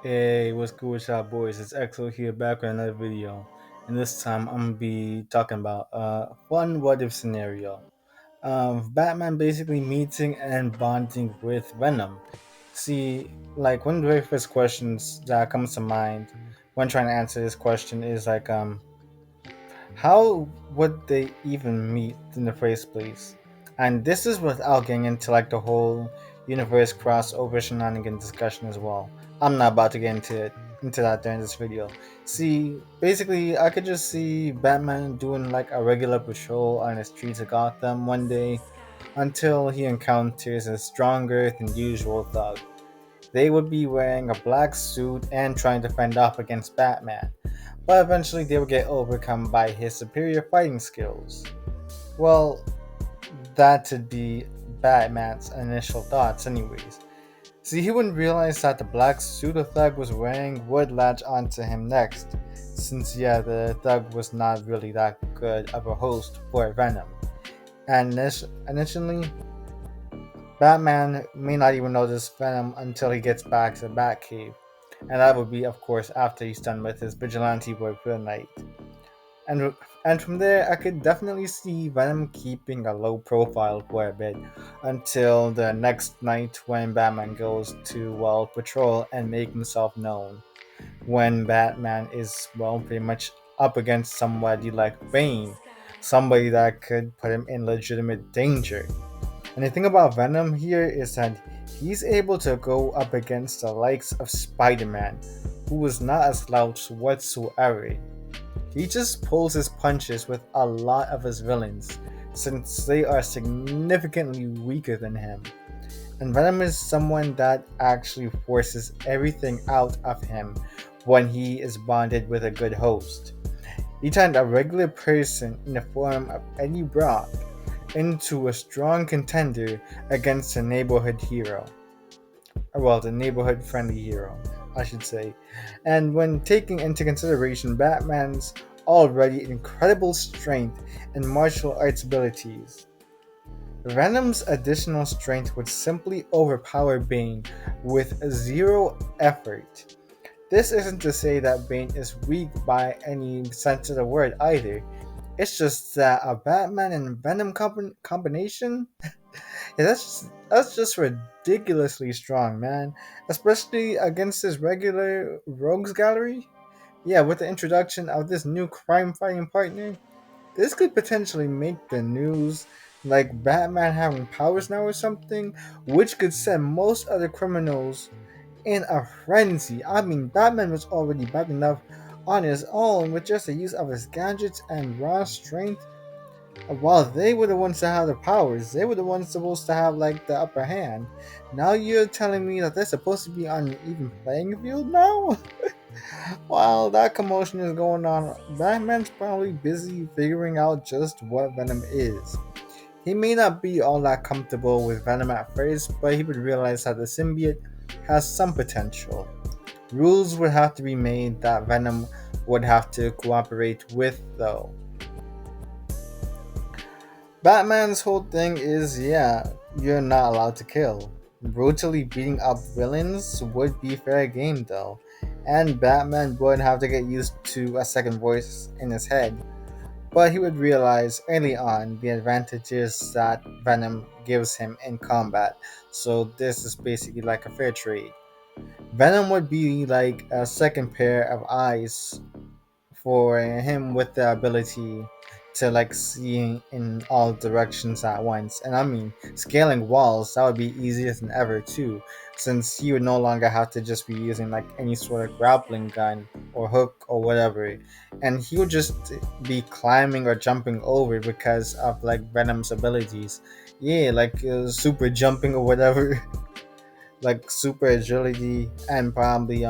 Hey, what's good with y'all boys? It's Exo here back with another video. And this time I'm gonna be talking about a fun what if scenario. Batman basically meeting and bonding with Venom. See, like one of the very first questions that comes to mind when trying to answer this question is how would they even meet in the first place? And this is without getting into like the whole universe crossover shenanigan discussion as well. I'm not about to get into that during this video. See, basically, I could just see Batman doing like a regular patrol on the streets of Gotham one day until he encounters a stronger than usual thug. They would be wearing a black suit and trying to fend off against Batman, but eventually they would get overcome by his superior fighting skills. Well, that'd be Batman's initial thoughts, anyways. See, he wouldn't realize that the black suit the thug was wearing would latch onto him next, since, yeah, the thug was not really that good of a host for Venom. And initially, Batman may not even notice Venom until he gets back to the Batcave, and that would be, of course, after he's done with his vigilante work for the night. And from there, I could definitely see Venom keeping a low profile for a bit until the next night when Batman goes to patrol and make himself known. When Batman is pretty much up against somebody like Bane, somebody that could put him in legitimate danger. And the thing about Venom here is that he's able to go up against the likes of Spider-Man, who is not a slouch whatsoever. He just pulls his punches with a lot of his villains, since they are significantly weaker than him. And Venom is someone that actually forces everything out of him when he is bonded with a good host. He turned a regular person in the form of Eddie Brock into a strong contender against a neighborhood hero. Well, the neighborhood friendly hero, I should say. And when taking into consideration Batman's already incredible strength and martial arts abilities, Venom's additional strength would simply overpower Bane with zero effort. This isn't to say that Bane is weak by any sense of the word either. It's just that a Batman and Venom combination, yeah, that's just ridiculously strong, man. Especially against this regular rogues gallery. Yeah, with the introduction of this new crime-fighting partner, this could potentially make the news, like Batman having powers now or something, which could send most other criminals in a frenzy. I mean, Batman was already bad enough on his own with just the use of his gadgets and raw strength. While they were the ones that have the powers, they were the ones supposed to have like the upper hand. Now you're telling me that they're supposed to be on an even playing field now? While that commotion is going on, Batman's probably busy figuring out just what Venom is. He may not be all that comfortable with Venom at first, but he would realize that the symbiote has some potential. Rules would have to be made that Venom would have to cooperate with, though. Batman's whole thing is, yeah, you're not allowed to kill. Brutally beating up villains would be fair game though, and Batman would have to get used to a second voice in his head, but he would realize early on the advantages that Venom gives him in combat, so this is basically like a fair trade. Venom would be like a second pair of eyes for him with the ability to like see in all directions at once. And I mean, scaling walls, that would be easier than ever too, since he would no longer have to just be using like any sort of grappling gun or hook or whatever. And he would just be climbing or jumping over because of like Venom's abilities. Yeah, like super jumping or whatever, like super agility and probably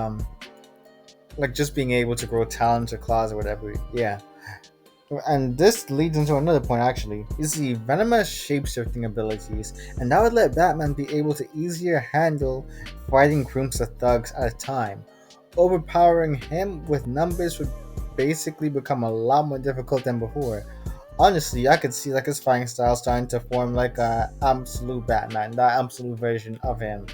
like just being able to grow talons or claws or whatever. Yeah. And this leads into another point actually. You see, Venom has shape-shifting abilities, and that would let Batman be able to easier handle fighting groups of thugs at a time. Overpowering him with numbers would basically become a lot more difficult than before. Honestly, I could see like his fighting style starting to form like a absolute Batman, that absolute version of him.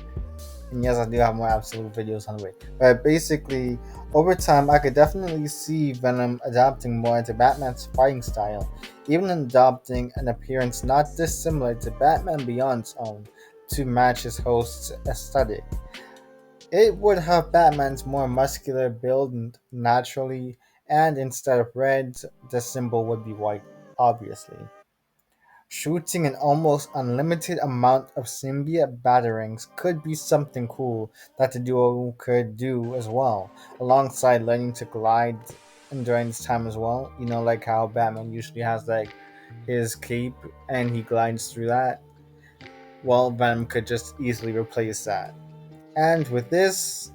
And yes, I do have more absolute videos on the way. But basically, over time, I could definitely see Venom adapting more into Batman's fighting style, even adopting an appearance not dissimilar to Batman Beyond's own to match his host's aesthetic. It would have Batman's more muscular build naturally, and instead of red, the symbol would be white, obviously. Shooting an almost unlimited amount of symbiote batarangs could be something cool that the duo could do as well, alongside learning to glide during this time as well. You know, like how Batman usually has like his cape and he glides through that. Well, Venom could just easily replace that. And with this,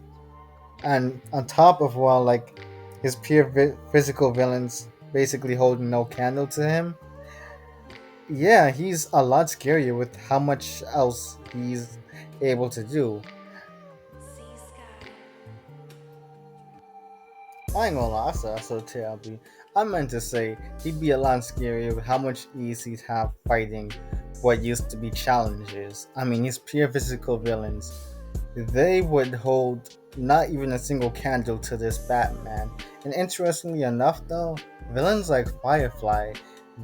and on top of well, like his physical villains basically holding no candle to him, yeah, he's a lot scarier with how much else he's able to do. I ain't gonna lie, I saw terribly. I meant to say he'd be a lot scarier with how much ease he'd have fighting what used to be challenges. I mean, his pure physical villains, they would hold not even a single candle to this Batman. And interestingly enough, though, villains like Firefly,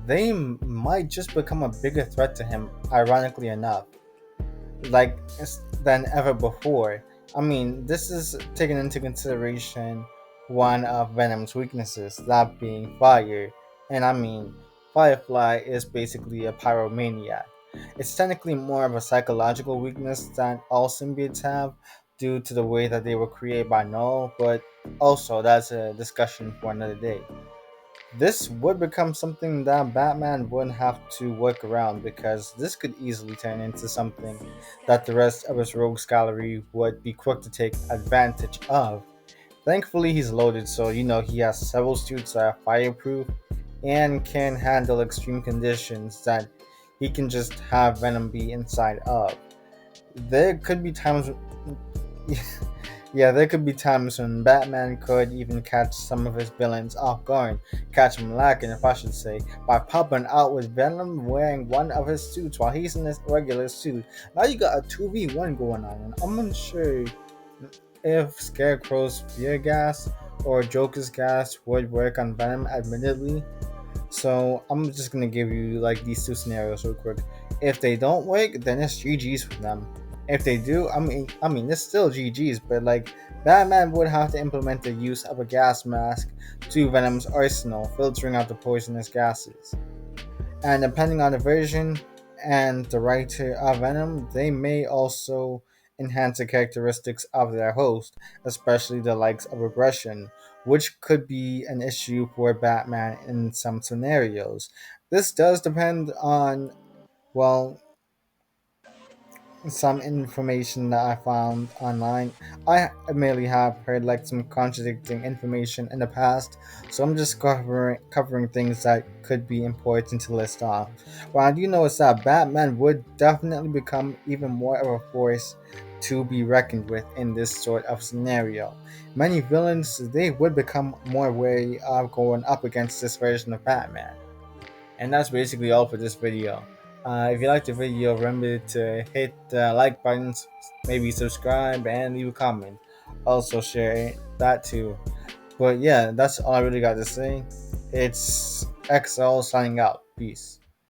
they might just become a bigger threat to him, ironically enough, like than ever before. I mean, this is taking into consideration one of Venom's weaknesses, that being fire. And I mean, Firefly is basically a pyromaniac. It's technically more of a psychological weakness than all symbiotes have due to the way that they were created by Null, but also that's a discussion for another day. This would become something that Batman wouldn't have to work around because this could easily turn into something that the rest of his rogues gallery would be quick to take advantage of. Thankfully, he's loaded, so you know he has several suits that are fireproof and can handle extreme conditions that he can just have Venom be inside of. There could be times Yeah, there could be times when Batman could even catch some of his villains off guard, catch him lacking, if I should say, by popping out with Venom wearing one of his suits while he's in his regular suit. Now you got a 2v1 going on, and I'm unsure if Scarecrow's fear gas or Joker's gas would work on Venom, admittedly. So I'm just gonna give you like these two scenarios real quick. If they don't work, then it's GG's for them. If they do, I mean, it's still GG's, but like Batman would have to implement the use of a gas mask to Venom's arsenal, filtering out the poisonous gases. And depending on the version and the writer of Venom, they may also enhance the characteristics of their host, especially the likes of aggression, which could be an issue for Batman in some scenarios. This does depend on, well, some information that I found online. I merely have heard like some contradicting information in the past, so I'm just covering things that could be important to list off. What I do know is that Batman would definitely become even more of a force to be reckoned with in this sort of scenario. Many villains they would become more wary of going up against this version of Batman. And that's basically all for this video. If you liked the video, remember to hit the like buttons, maybe subscribe, and leave a comment. Also, share that too. But yeah, that's all I really got to say. It's XL signing out. Peace.